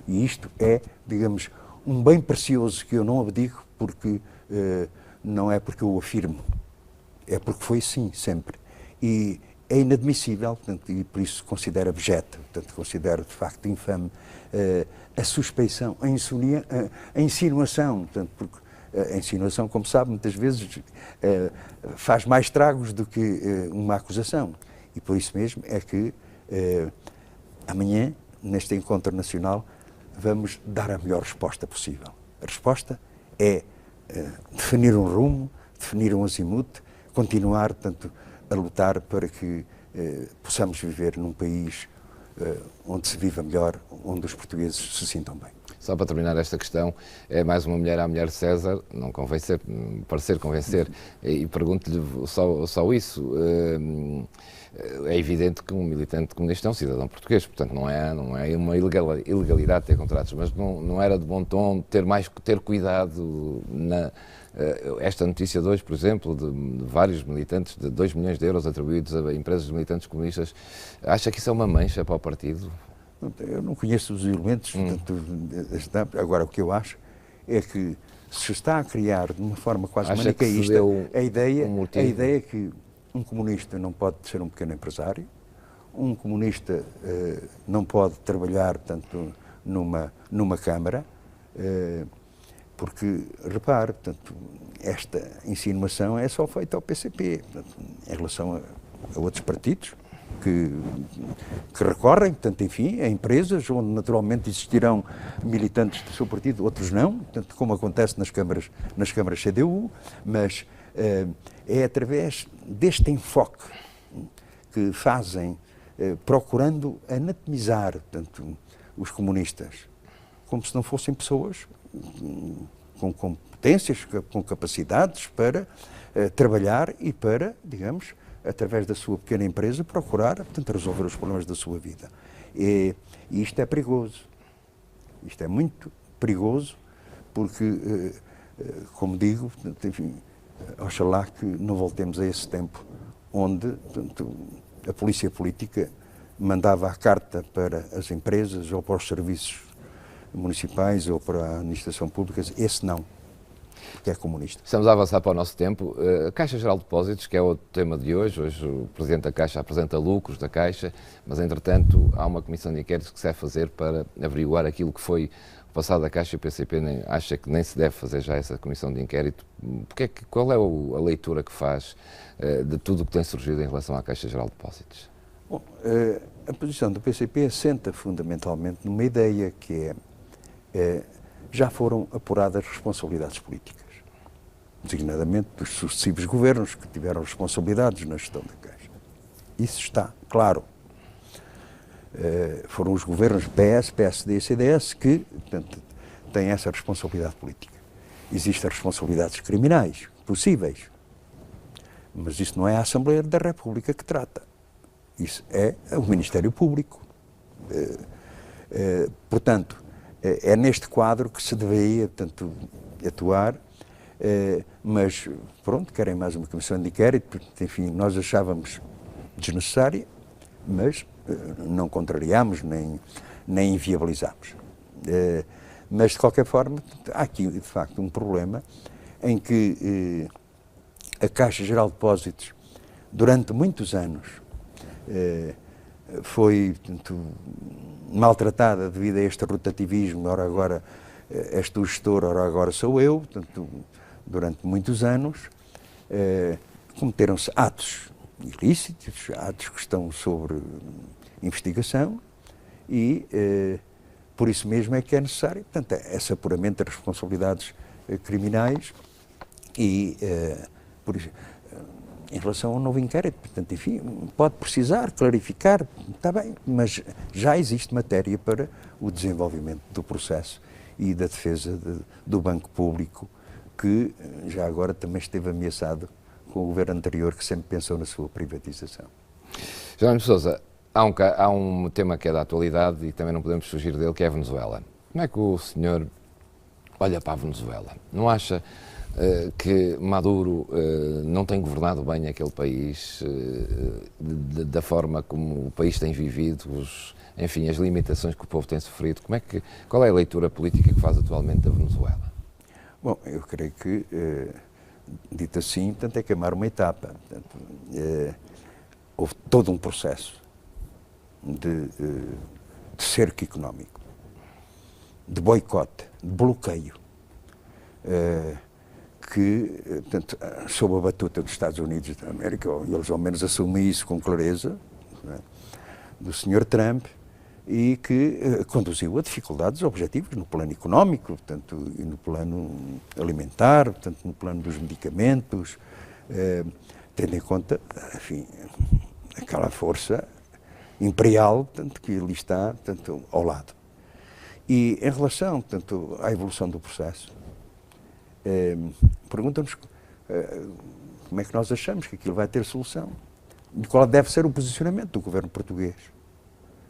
E isto é, digamos, um bem precioso que eu não abdico, porque não é porque eu o afirmo, é porque foi assim sempre. E é inadmissível, portanto, e por isso considero abjeto, portanto, considero de facto infame a suspeição, a insinuação, portanto, porque a insinuação, como sabe, muitas vezes faz mais tragos do que uma acusação. E por isso mesmo é que amanhã, neste encontro nacional, vamos dar a melhor resposta possível. A resposta é definir um rumo, definir um azimuth, continuar, portanto, a lutar para que possamos viver num país onde se viva melhor, onde os portugueses se sintam bem. Só para terminar esta questão, é mais uma mulher à mulher de César, não parecer convencer, e pergunto-lhe só isso. É evidente que um militante comunista é um cidadão português, portanto não é uma ilegalidade ter contratos, mas não era de bom tom ter cuidado esta notícia de hoje, por exemplo, de vários militantes, de 2 milhões de euros atribuídos a empresas de militantes comunistas. Acha que isso é uma mancha para o partido? Eu não conheço os elementos, portanto, agora o que eu acho é que se está a criar de uma forma quase manicaísta a ideia que um comunista não pode ser um pequeno empresário, um comunista não pode trabalhar, portanto, numa Câmara, porque, repare, portanto, esta insinuação é só feita ao PCP, portanto, em relação a outros partidos que recorrem, portanto, enfim, a empresas onde naturalmente existirão militantes do seu partido, outros não, portanto, como acontece nas câmaras CDU, mas é através deste enfoque que fazem, procurando anatomizar, portanto, os comunistas, como se não fossem pessoas com competências, com capacidades para trabalhar e para, digamos, através da sua pequena empresa, procurar, portanto, resolver os problemas da sua vida. E isto é perigoso. Isto é muito perigoso, porque, como digo, portanto, enfim, oxalá que não voltemos a esse tempo onde, portanto, a polícia política mandava a carta para as empresas ou para os serviços municipais ou para a administração pública. Esse não, que é comunista. Estamos a avançar para o nosso tempo. A Caixa Geral de Depósitos, que é o tema de hoje. Hoje o Presidente da Caixa apresenta lucros da Caixa, mas entretanto há uma comissão de inquérito que se deve fazer para averiguar aquilo que foi o passado da Caixa. E o PCP acha que nem se deve fazer já essa comissão de inquérito. Qual é a leitura que faz de tudo o que tem surgido em relação à Caixa Geral de Depósitos? Bom, a posição do PCP assenta fundamentalmente numa ideia que já foram apuradas responsabilidades políticas, designadamente dos sucessivos governos que tiveram responsabilidades na gestão da Caixa. Isso está claro. Foram os governos PS, PSD e CDS que, portanto, têm essa responsabilidade política. Existem responsabilidades criminais possíveis, mas isso não é a Assembleia da República que trata. Isso é o Ministério Público. Portanto, é neste quadro que se deveria, portanto, atuar, mas, pronto, querem mais uma comissão de inquérito, enfim, nós achávamos desnecessária, mas não contrariámos nem inviabilizámos. Mas, de qualquer forma, há aqui, de facto, um problema em que a Caixa Geral de Depósitos, durante muitos anos, foi, portanto, maltratada devido a este rotativismo, ora agora és tu gestor, ora agora sou eu, portanto, durante muitos anos, cometeram-se atos ilícitos, atos que estão sobre investigação e, por isso mesmo, é que é necessário, portanto, esse apuramento das responsabilidades criminais e, por isso, em relação ao novo inquérito, portanto, enfim, pode precisar clarificar, está bem, mas já existe matéria para o desenvolvimento do processo e da defesa do Banco Público, que já agora também esteve ameaçado com o governo anterior, que sempre pensou na sua privatização. Jerónimo de Sousa, há um tema que é da atualidade e também não podemos fugir dele, que é a Venezuela. Como é que o senhor olha para a Venezuela? Não acha que Maduro não tem governado bem aquele país, da forma como o país tem vivido, enfim, as limitações que o povo tem sofrido. Qual é a leitura política que faz atualmente da Venezuela? Bom, eu creio que, dito assim, portanto, é queimar uma etapa. Portanto, houve todo um processo de cerco económico, de boicote, de bloqueio, que, portanto, sob a batuta dos Estados Unidos da América, eles ao menos assumem isso com clareza, né, do Sr. Trump, e que conduziu a dificuldades objetivas no plano económico, portanto, e no plano alimentar, portanto, no plano dos medicamentos, tendo em conta, enfim, aquela força imperial, portanto, que ali está, portanto, ao lado. E em relação, portanto, à evolução do processo, perguntam-nos como é que nós achamos que aquilo vai ter solução e qual deve ser o posicionamento do governo português,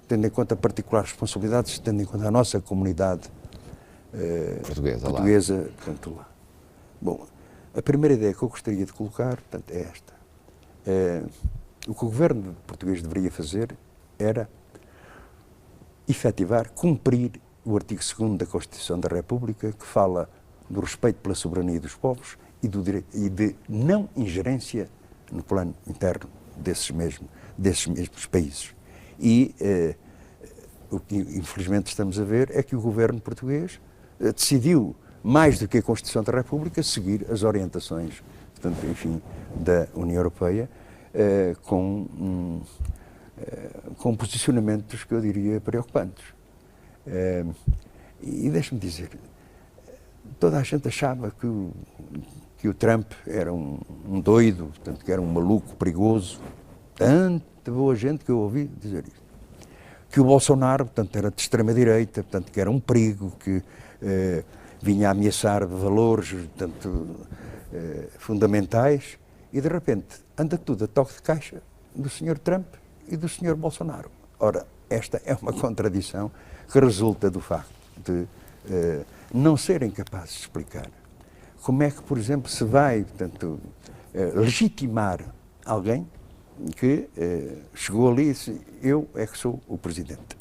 tendo em conta particulares responsabilidades, tendo em conta a nossa comunidade portuguesa, portanto, lá. Bom, a primeira ideia que eu gostaria de colocar, portanto, é esta. O que o governo português deveria fazer era efetivar, cumprir o artigo 2º da Constituição da República, que fala do respeito pela soberania dos povos e de não ingerência no plano interno desses mesmos países. E o que infelizmente estamos a ver é que o governo português decidiu, mais do que a Constituição da República, seguir as orientações, portanto, enfim, da União Europeia, com posicionamentos que eu diria preocupantes. E deixe-me dizer, toda a gente achava que o Trump era um doido, portanto, que era um maluco perigoso. Tanta boa gente que eu ouvi dizer isso. Que o Bolsonaro, portanto, era de extrema-direita, portanto, que era um perigo, que vinha a ameaçar valores, portanto, fundamentais, e de repente anda tudo a toque de caixa do Sr. Trump e do Sr. Bolsonaro. Ora, esta é uma contradição que resulta do facto de não serem capazes de explicar como é que, por exemplo, se vai, portanto, legitimar alguém que chegou ali e disse: eu é que sou o presidente.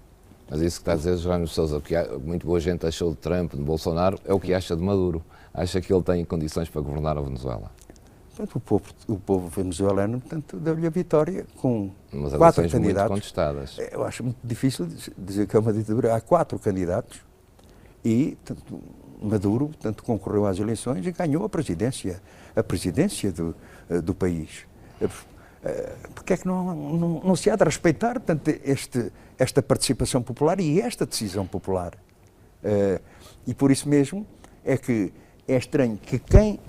Mas isso que está a dizer Jerónimo Sousa, o que muito boa gente achou de Trump, de Bolsonaro, é o que acha de Maduro. Acha que ele tem condições para governar a Venezuela? Portanto, o povo venezuelano, portanto, deu-lhe a vitória com umas 4 eleições candidatos. Muito contestadas. Eu acho muito difícil dizer que é uma ditadura. Há 4 candidatos e, portanto, Maduro, portanto, concorreu às eleições e ganhou a presidência do país. Porque é que não se há de respeitar, portanto, esta participação popular e esta decisão popular? E por isso mesmo é que é estranho que quem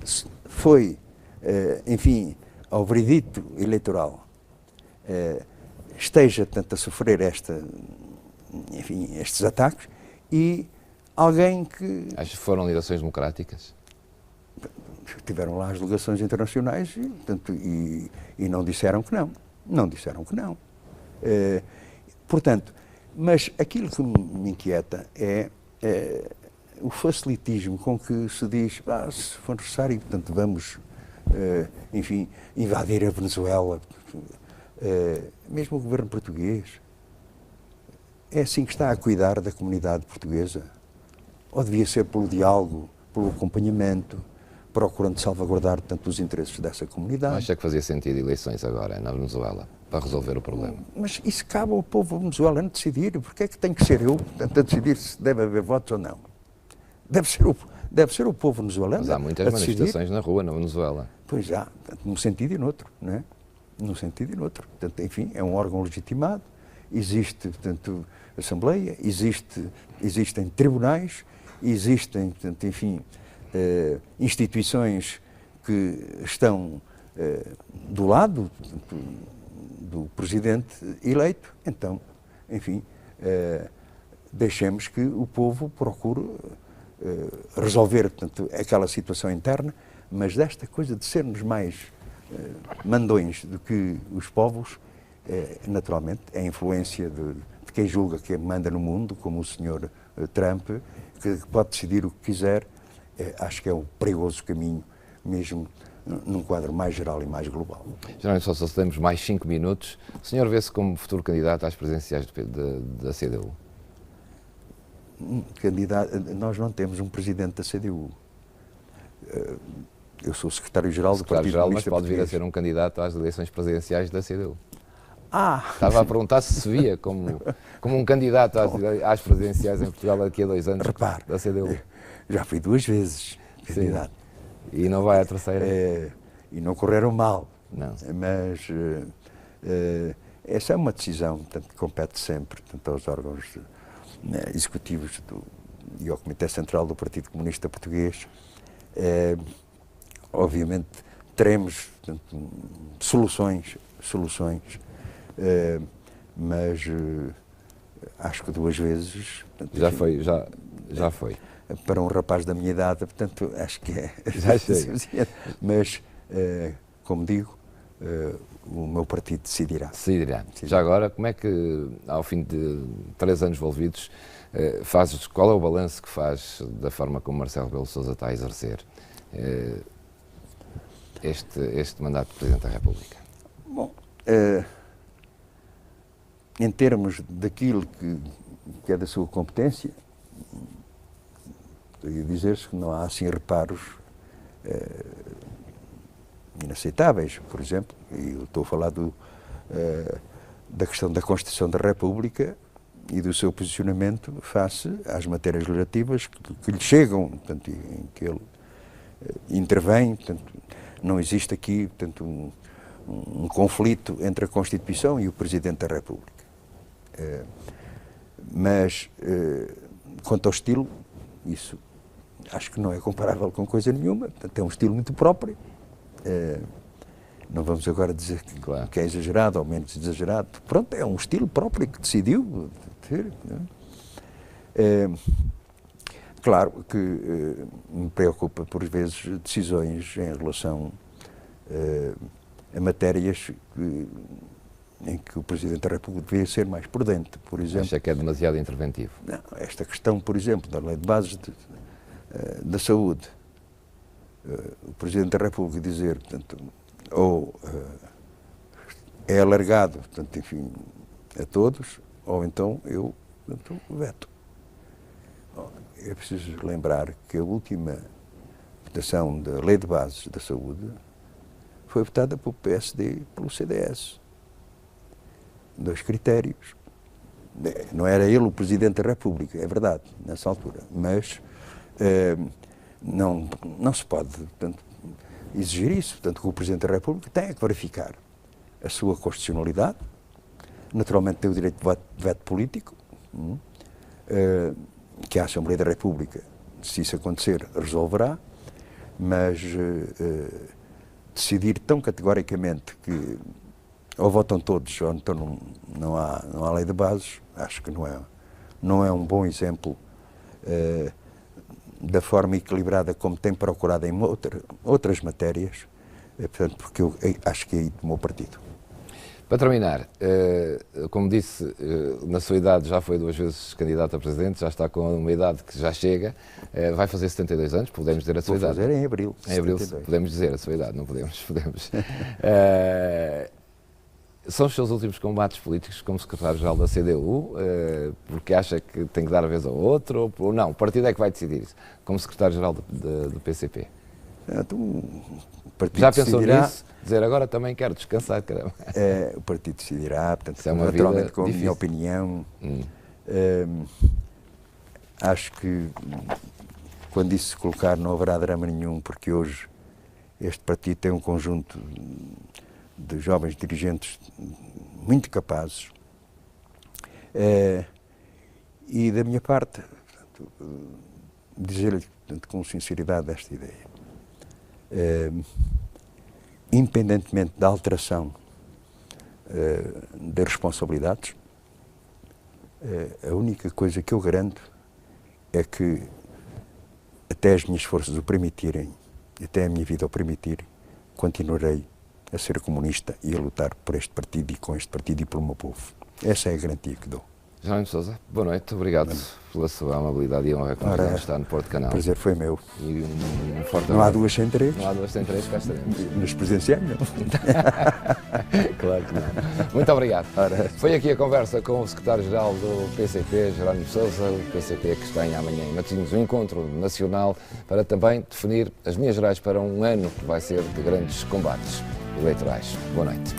foi, enfim, ao veredito eleitoral, esteja, portanto, a sofrer estes ataques, e alguém que... Acho que foram eleições democráticas? Tiveram lá as delegações internacionais e, portanto, e não disseram que não. Não disseram que não. Portanto, mas aquilo que me inquieta é o facilitismo com que se diz: se for necessário, portanto, vamos, enfim, invadir a Venezuela. Mesmo o governo português é assim que está a cuidar da comunidade portuguesa? Ou devia ser pelo diálogo, pelo acompanhamento, procurando salvaguardar, tanto os interesses dessa comunidade? Acha que fazia sentido eleições agora na Venezuela para resolver o problema? Mas isso cabe ao povo venezuelano decidir. Porque é que tem que ser eu, portanto, a decidir se deve haver votos ou não? Deve ser o povo venezuelano. Mas há muitas manifestações na rua na Venezuela. Pois há, num sentido e noutro, não é? Num sentido e noutro. Portanto, enfim, é um órgão legitimado, existe, portanto, Assembleia, existem tribunais, existem, portanto, enfim, instituições que estão do lado, portanto, do presidente eleito. Então, enfim, deixemos que o povo procure resolver, portanto, aquela situação interna, mas desta coisa de sermos mais mandões do que os povos, naturalmente, é a influência de quem julga que manda no mundo, como o Sr. Trump, que pode decidir o que quiser. Acho que é um perigoso caminho mesmo num quadro mais geral e mais global. Jerónimo Sousa, se temos mais 5 minutos, o senhor vê-se como futuro candidato às presidenciais da CDU? Nós não temos um presidente da CDU. Eu sou secretário-geral do Partido Secretário-geral, Comunista mas pode vir a Português. ser um candidato às eleições presidenciais da CDU. Ah! Estava a perguntar se via como um candidato às presidenciais em Portugal daqui a 2 anos. Repare, da CDU. Já fui 2 vezes candidato. E não vai à terceira? E não correram mal. Não. Mas essa é uma decisão, portanto, que compete sempre, portanto, aos órgãos executivos e ao Comitê Central do Partido Comunista Português. Obviamente teremos, portanto, soluções, mas acho que 2 vezes. Portanto, já foi. Para um rapaz da minha idade, portanto, acho que é já chega. Mas, como digo, o meu partido decidirá. Já agora, como é que, ao fim de 3 anos envolvidos, qual é o balanço que faz da forma como Marcelo Rebelo de Sousa está a exercer este mandato de Presidente da República? Bom, em termos daquilo que é da sua competência, poderia dizer-se que não há assim reparos inaceitáveis. Por exemplo, e eu estou a falar da questão da Constituição da República e do seu posicionamento face às matérias legislativas que lhe chegam, portanto, em que ele intervém. Portanto, não existe aqui, portanto, um conflito entre a Constituição e o Presidente da República. Mas, quanto ao estilo, isso acho que não é comparável com coisa nenhuma. Portanto, é um estilo muito próprio. Não vamos agora dizer que é exagerado ou menos exagerado. Pronto, é um estilo próprio que decidiu ter. Claro que me preocupa, por vezes, decisões em relação a matérias em que o Presidente da República devia ser mais prudente, por exemplo. Acha que é demasiado interventivo? Não, esta questão, por exemplo, da Lei de Bases da Saúde. O Presidente da República dizer, portanto, ou é alargado, portanto, enfim, a todos, ou então eu, portanto, veto. É preciso lembrar que a última votação da Lei de Bases da Saúde foi votada pelo PSD e pelo CDS. 2 critérios. Não era ele o Presidente da República, é verdade, nessa altura, mas não se pode, portanto, exigir isso. Portanto, que o Presidente da República tem que verificar a sua constitucionalidade, naturalmente tem o direito de veto político, que a Assembleia da República, se isso acontecer, resolverá, mas decidir tão categoricamente que ou votam todos ou então não há lei de bases, acho que não é um bom exemplo da forma equilibrada como tem procurado em outras matérias, portanto, porque eu acho que aí tomou partido. Para terminar, como disse, na sua idade já foi 2 vezes candidato a presidente, já está com uma idade que já chega, vai fazer 72 anos, podemos dizer a sua idade. Vou fazer em abril. Em abril podemos dizer a sua idade, não podemos. São os seus últimos combates políticos como secretário-geral da CDU, porque acha que tem que dar a vez ao outro, ou não? O partido é que vai decidir isso, como secretário-geral do PCP. Então, já pensou nisso? Dizer agora também quero descansar, caramba. O partido decidirá, portanto, é naturalmente com a minha opinião. Acho que quando isso se colocar não haverá drama nenhum, porque hoje este partido tem um conjunto de jovens dirigentes muito capazes e da minha parte, dizer-lhe com sinceridade esta ideia. Independentemente da alteração das responsabilidades, a única coisa que eu garanto é que até as minhas forças o permitirem, até a minha vida o permitir, continuarei a ser comunista e a lutar por este partido e com este partido e pelo meu povo. Essa é a garantia que dou. Jerónimo de Sousa, boa noite, obrigado pela sua amabilidade e honra que nos está no Porto Canal. O prazer foi meu. E um forte Não há duas sem três. Não há duas sem três, cá estaremos. Nos presenciais, não. Claro que não. Muito obrigado. Foi aqui a conversa com o secretário-geral do PCP, Jerónimo de Sousa, o PCP que está em amanhã em Matosinhos, um encontro nacional para também definir as linhas gerais para um ano que vai ser de grandes combates eleitorais. Boa noite.